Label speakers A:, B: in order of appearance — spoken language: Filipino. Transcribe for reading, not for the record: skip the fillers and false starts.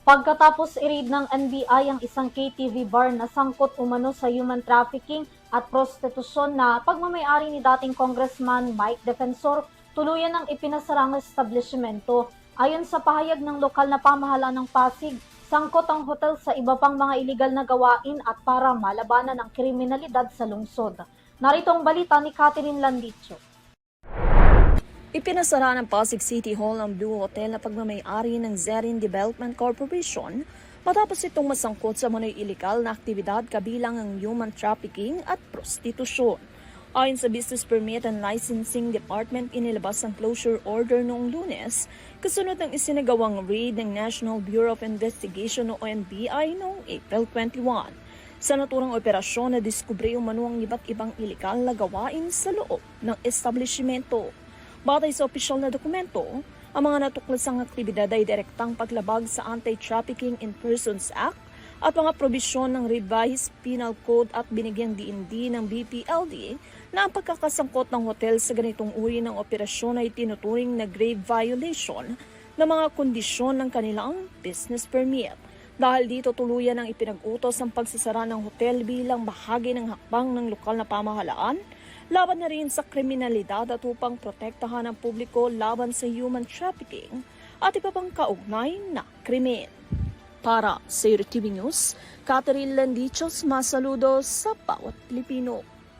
A: Pagkatapos i-raid ng NBI ang isang KTV bar na sangkot umano sa human trafficking at prostitusyon na pagmamay-ari ni dating Congressman Mike Defensor, tuluyan ng ipinasara ang establishmento. Ayon sa pahayag ng lokal na pamahalaan ng Pasig, sangkot ang hotel sa iba pang mga iligal na gawain at para malabanan ang kriminalidad sa lungsod. Narito ang balita ni Catherine Landicho.
B: Ipinasara ng Pasig City Hall ang Blue Hotel na pagmamay-ari ng Zerin Development Corporation matapos itong masangkot sa manoy ilegal na aktibidad kabilang ang human trafficking at prostitusyon. Ayon sa Business Permit and Licensing Department, inilabas ang closure order noong Lunes kasunod ng isinagawang raid ng National Bureau of Investigation o NBI noong April 21. Sa naturang operasyon na diskubre umano ang iba't ibang ilegal na gawain sa loob ng establishmento. Batay sa opisyal na dokumento, ang mga natuklasang aktibidad ay direktang paglabag sa Anti-Trafficking in Persons Act at mga probisyon ng Revised Penal Code at binigyang DND ng BPLD na ang pagkakasangkot ng hotel sa ganitong uri ng operasyon ay tinuturing na grave violation ng mga kondisyon ng kanilang business permit. Dahil dito tuluyan ang ipinag-utos ang pagsasara ng hotel bilang bahagi ng hakbang ng lokal na pamahalaan laban na rin sa kriminalidad at upang protektahan ang publiko laban sa human trafficking at iba pang kaugnay na krimen. Para sa TV News, Catherine Landichos, masaludo sa bawat Pilipino.